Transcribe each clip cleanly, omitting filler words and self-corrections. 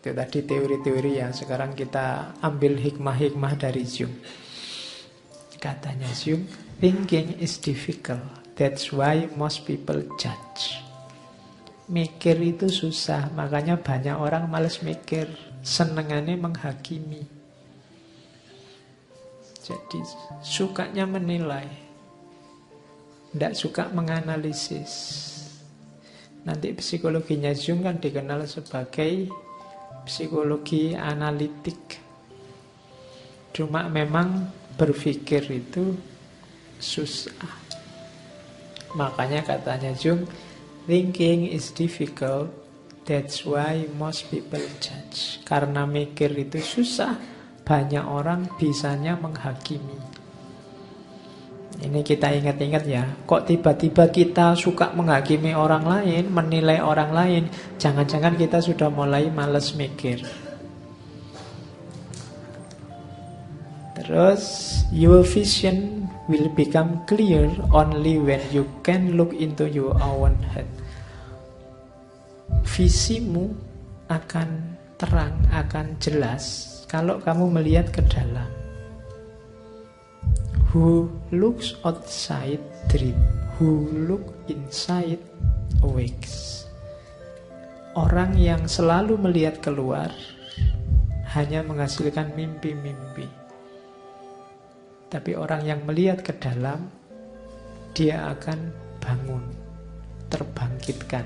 Itu tadi teori-teori ya. Sekarang kita ambil hikmah-hikmah dari Jung. Katanya Jung, thinking is difficult. That's why most people judge. Mikir itu susah, makanya banyak orang malas mikir. Senengannya menghakimi. Jadi sukanya menilai, tidak suka menganalisis. Nanti psikologinya Jung kan dikenal sebagai psikologi analitik. Cuma memang berpikir itu susah. Makanya katanya Jung, thinking is difficult, that's why most people judge. Karena mikir itu susah, banyak orang bisanya menghakimi. Ini kita ingat-ingat ya. Kok tiba-tiba kita suka menghakimi orang lain, menilai orang lain? Jangan-jangan kita sudah mulai malas mikir. Terus, your vision will become clear only when you can look into your own head. Visimu akan terang, akan jelas kalau kamu melihat ke dalam. Who looks outside dream, who look inside awakes. Orang yang selalu melihat keluar hanya menghasilkan mimpi-mimpi. Tapi orang yang melihat ke dalam, dia akan bangun, terbangkitkan.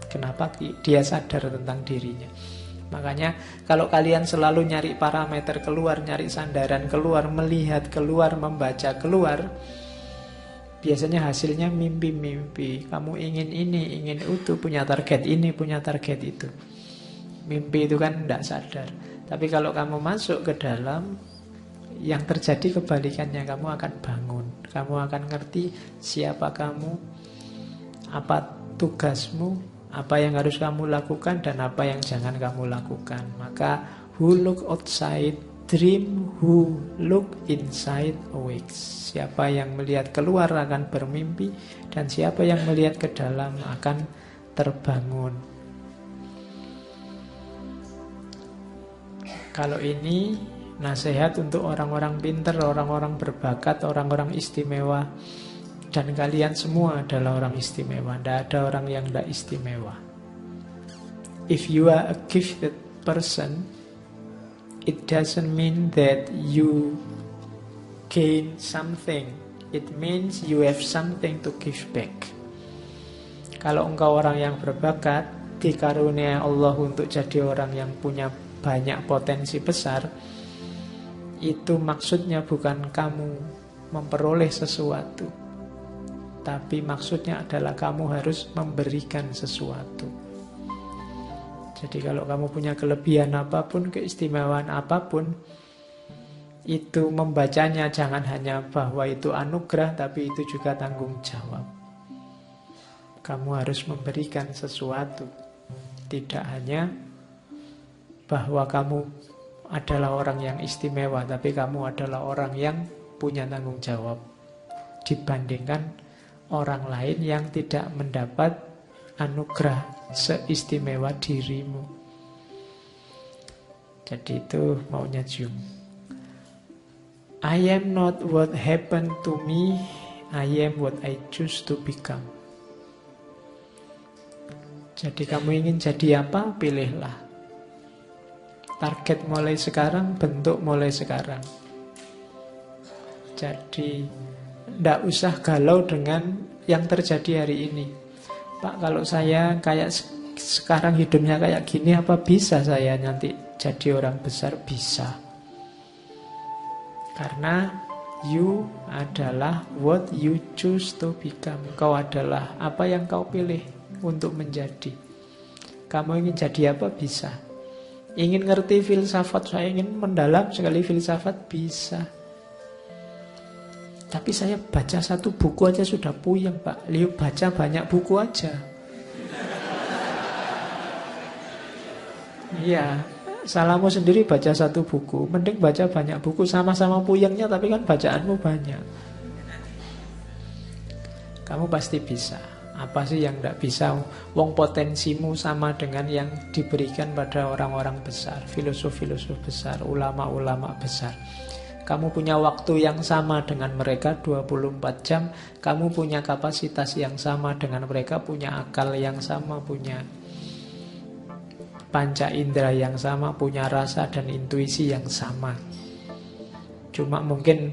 Kenapa? Dia sadar tentang dirinya. Makanya kalau kalian selalu nyari parameter keluar, nyari sandaran keluar, melihat keluar, membaca keluar, biasanya hasilnya mimpi-mimpi. Kamu ingin ini, ingin itu, punya target ini, punya target itu. Mimpi itu kan tidak sadar. Tapi kalau kamu masuk ke dalam, yang terjadi kebalikannya, kamu akan bangun. Kamu akan ngerti siapa kamu, apa tugasmu, apa yang harus kamu lakukan dan apa yang jangan kamu lakukan. Maka who look outside dream, who look inside awakes. Siapa yang melihat keluar akan bermimpi, dan siapa yang melihat ke dalam akan terbangun. Kalau ini nasihat untuk orang-orang pintar, orang-orang berbakat, orang-orang istimewa. Dan kalian semua adalah orang istimewa. Tidak ada orang yang tidak istimewa. If you are a gifted person, it doesn't mean that you gain something. It means you have something to give back. Kalau engkau orang yang berbakat, dikaruniai Allah untuk jadi orang yang punya banyak potensi besar, itu maksudnya bukan kamu memperoleh sesuatu, tapi maksudnya adalah kamu harus memberikan sesuatu. Jadi kalau kamu punya kelebihan apapun, keistimewaan apapun, itu membacanya jangan hanya bahwa itu anugerah, tapi itu juga tanggung jawab. Kamu harus memberikan sesuatu. Tidak hanya bahwa kamu adalah orang yang istimewa, tapi kamu adalah orang yang punya tanggung jawab dibandingkan orang lain yang tidak mendapat anugerah seistimewa dirimu. Jadi itu maunya Jung. I am not what happened to me, I am what I choose to become. Jadi kamu ingin jadi apa? Pilihlah. Target mulai sekarang, bentuk mulai sekarang. Jadi tidak usah galau dengan yang terjadi hari ini. Pak, kalau saya kayak sekarang hidupnya kayak gini, apa bisa saya nanti jadi orang besar? Bisa. Karena you adalah what you choose to become. Kau adalah apa yang kau pilih untuk menjadi. Kamu ingin jadi apa? Bisa. Ingin ngerti filsafat, saya ingin mendalam sekali filsafat, bisa. Tapi saya baca satu buku aja sudah puyeng, Pak. Liu baca banyak buku aja. Iya, salahmu sendiri baca satu buku. Mending baca banyak buku, sama-sama puyengnya, tapi kan bacaanmu banyak. Kamu pasti bisa. Apa sih yang tidak bisa? Wong potensimu sama dengan yang diberikan pada orang-orang besar, filosof-filosof besar, ulama-ulama besar. Kamu punya waktu yang sama dengan mereka 24 jam. Kamu punya kapasitas yang sama dengan mereka, punya akal yang sama, punya panca indera yang sama, punya rasa dan intuisi yang sama. Cuma mungkin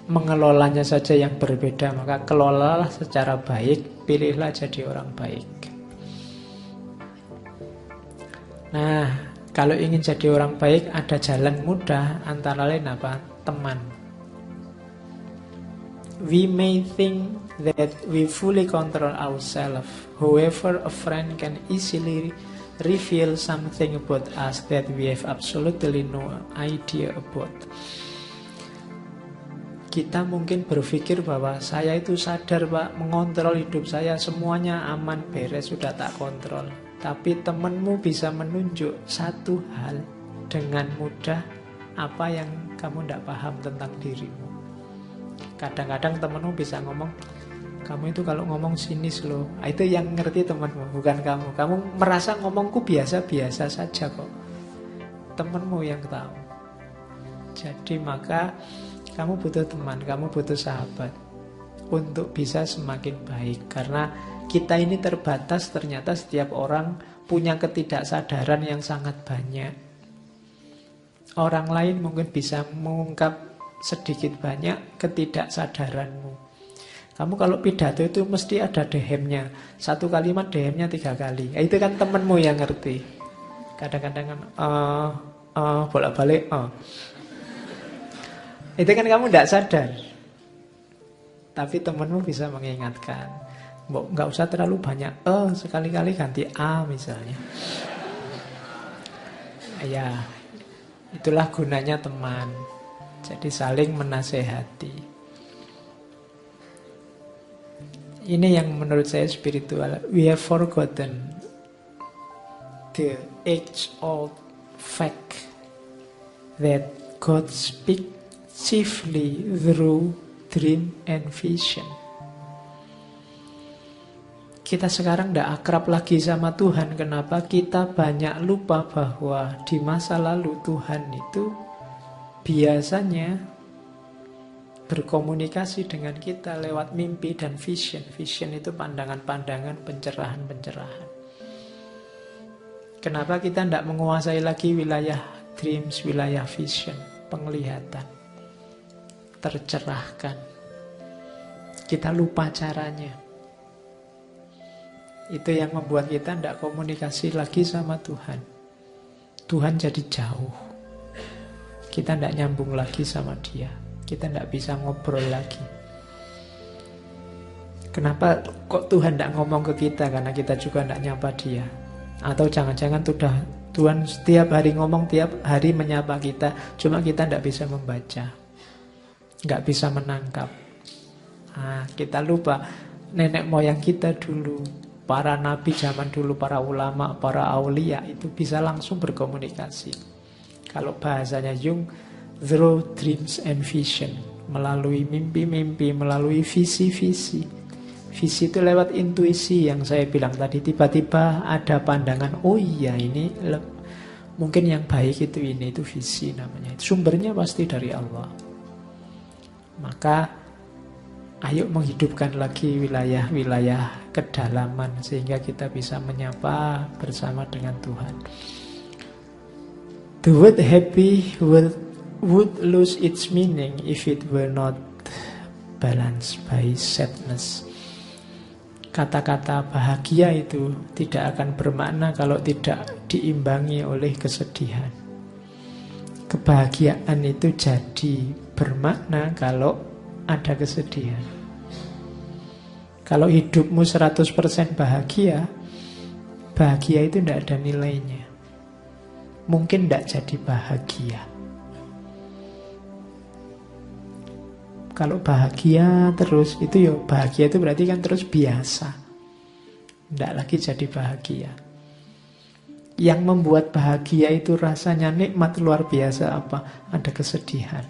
mengelolanya saja yang berbeda. Maka kelolalah secara baik, pilihlah jadi orang baik. Nah, kalau ingin jadi orang baik, ada jalan mudah, antara lain apa? Teman. We may think that we fully control ourselves. However, a friend can easily reveal something about us that we have absolutely no idea about. Kita mungkin berpikir bahwa saya itu sadar Pak, mengontrol hidup saya, semuanya aman, beres, sudah tak kontrol. Tapi temanmu bisa menunjuk satu hal dengan mudah apa yang kamu tidak paham tentang dirimu. Kadang-kadang temanmu bisa ngomong, kamu itu kalau ngomong sinis loh. Itu yang ngerti temanmu, bukan kamu. Kamu merasa ngomongku biasa-biasa saja kok. Temanmu yang tahu. Jadi maka kamu butuh teman, kamu butuh sahabat untuk bisa semakin baik. Karena kita ini terbatas, ternyata setiap orang punya ketidaksadaran yang sangat banyak. Orang lain mungkin bisa mengungkap sedikit banyak ketidaksadaranmu. Kamu kalau pidato itu mesti ada dehemnya. Satu kalimat dehemnya 3 kali. Itu kan temanmu yang ngerti. Kadang-kadang kan bolak-balik itu kan kamu tidak sadar. Tapi temanmu bisa mengingatkan. Nggak usah terlalu banyak sekali-kali ganti A misalnya. Ya, itulah gunanya teman. Jadi saling menasehati. Ini yang menurut saya spiritual. We have forgotten the age-old fact that God speaks chiefly through dream and vision. Kita sekarang tidak akrab lagi sama Tuhan. Kenapa? Kita banyak lupa bahwa di masa lalu Tuhan itu biasanya berkomunikasi dengan kita lewat mimpi dan vision. Vision itu pandangan-pandangan, pencerahan-pencerahan. Kenapa kita tidak menguasai lagi wilayah dreams, wilayah vision, penglihatan? Tercerahkan. Kita lupa caranya. Itu yang membuat kita tidak komunikasi lagi sama Tuhan. Tuhan jadi jauh. Kita tidak nyambung lagi sama Dia. Kita tidak bisa ngobrol lagi. Kenapa kok Tuhan tidak ngomong ke kita? Karena kita juga tidak nyapa Dia. Atau jangan-jangan Tuhan setiap hari ngomong, tiap hari menyapa kita, cuma kita tidak bisa membaca, nggak bisa menangkap. Kita lupa nenek moyang kita dulu, para nabi zaman dulu, para ulama, para aulia itu bisa langsung berkomunikasi. Kalau bahasanya Jung, through dreams and vision, melalui mimpi-mimpi, melalui visi-visi. Visi itu lewat intuisi yang saya bilang tadi. Tiba-tiba ada pandangan, oh iya ini mungkin yang baik itu visi namanya. Sumbernya pasti dari Allah. Maka ayo menghidupkan lagi wilayah-wilayah kedalaman sehingga kita bisa menyapa bersama dengan Tuhan. The word happy would lose its meaning if it were not balanced by sadness. Kata-kata bahagia itu tidak akan bermakna kalau tidak diimbangi oleh kesedihan. Kebahagiaan itu jadi bermakna kalau ada kesedihan. Kalau hidupmu 100% bahagia, bahagia itu tidak ada nilainya. Mungkin tidak jadi bahagia. Kalau bahagia terus, itu ya bahagia itu berarti kan terus biasa. Tidak lagi jadi bahagia. Yang membuat bahagia itu rasanya nikmat luar biasa apa? Ada kesedihan.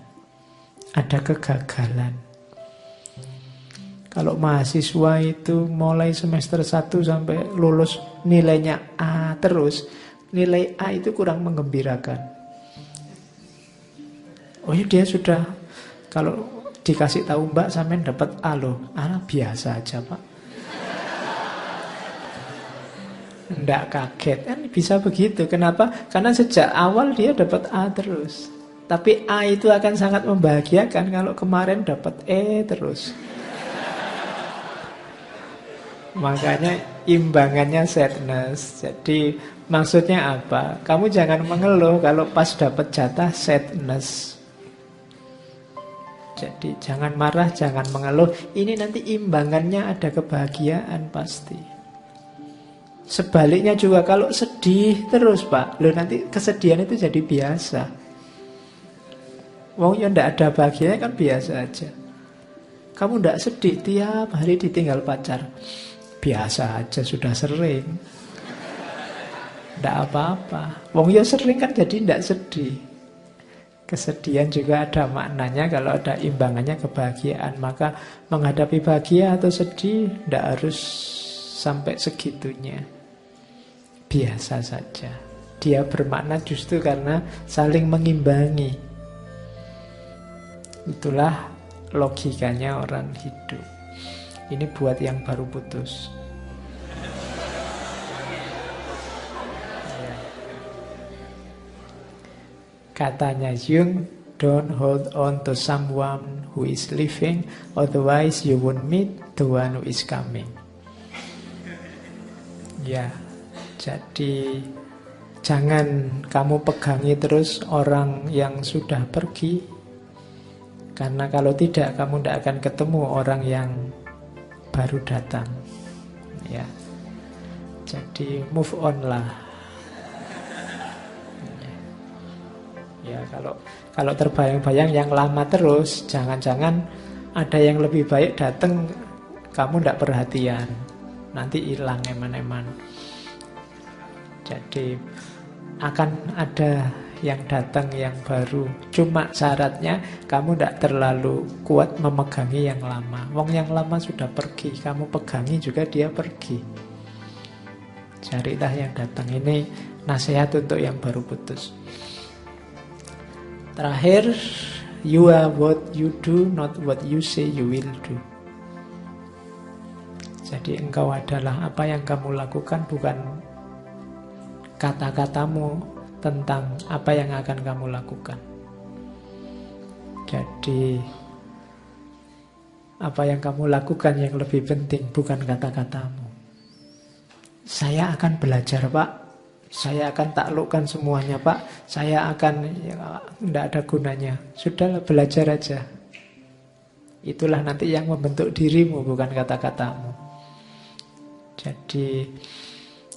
Ada kegagalan. Kalau mahasiswa itu mulai semester 1 sampai lulus nilainya A terus, nilai A itu kurang menggembirakan. Oh ya dia sudah, kalau dikasih tahu Mbak sampean dapat A loh, biasa aja Pak. Nggak kaget, kan bisa begitu. Kenapa? Karena sejak awal dia dapat A terus. Tapi A itu akan sangat membahagiakan kalau kemarin dapat E terus. Makanya imbangannya sadness. Jadi maksudnya apa? Kamu jangan mengeluh kalau pas dapat jatah sadness. Jadi jangan marah, jangan mengeluh. Ini nanti imbangannya ada kebahagiaan pasti. Sebaliknya juga kalau sedih terus Pak, loh nanti kesedihan itu jadi biasa. Wong ya ndak ada bahagianya kan biasa aja. Kamu ndak sedih tiap hari ditinggal pacar, biasa aja, sudah sering. Ndak apa-apa. Wong ya sering kan jadi ndak sedih. Kesedihan juga ada maknanya kalau ada imbangannya kebahagiaan. Maka menghadapi bahagia atau sedih ndak harus sampai segitunya. Biasa saja. Dia bermakna justru karena saling mengimbangi. Itulah logikanya orang hidup. Ini buat yang baru putus. Katanya Jung, don't hold on to someone who is leaving, otherwise you won't meet the one who is coming. Ya, jadi jangan kamu pegangi terus orang yang sudah pergi, karena kalau tidak kamu tidak akan ketemu orang yang baru datang. Ya, jadi move on lah. Ya, kalau terbayang-bayang yang lama terus, jangan-jangan ada yang lebih baik datang, kamu tidak perhatian, nanti hilang eman-eman. Jadi akan ada yang datang yang baru. Cuma syaratnya kamu tidak terlalu kuat memegangi yang lama. Wong yang lama sudah pergi, kamu pegangi juga dia pergi. Carilah yang datang. Ini nasihat untuk yang baru putus. Terakhir, you are what you do, not what you say you will do. Jadi engkau adalah apa yang kamu lakukan, bukan kata-katamu tentang apa yang akan kamu lakukan. Jadi apa yang kamu lakukan yang lebih penting, bukan kata-katamu. Saya akan belajar Pak, saya akan taklukkan semuanya Pak, saya akan, ya, tidak ada gunanya. Sudahlah, belajar aja. Itulah nanti yang membentuk dirimu, bukan kata-katamu. Jadi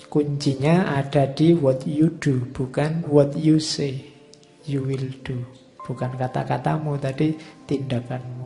kuncinya ada di what you do, bukan what you say you will do. Bukan kata-katamu tadi, tindakanmu.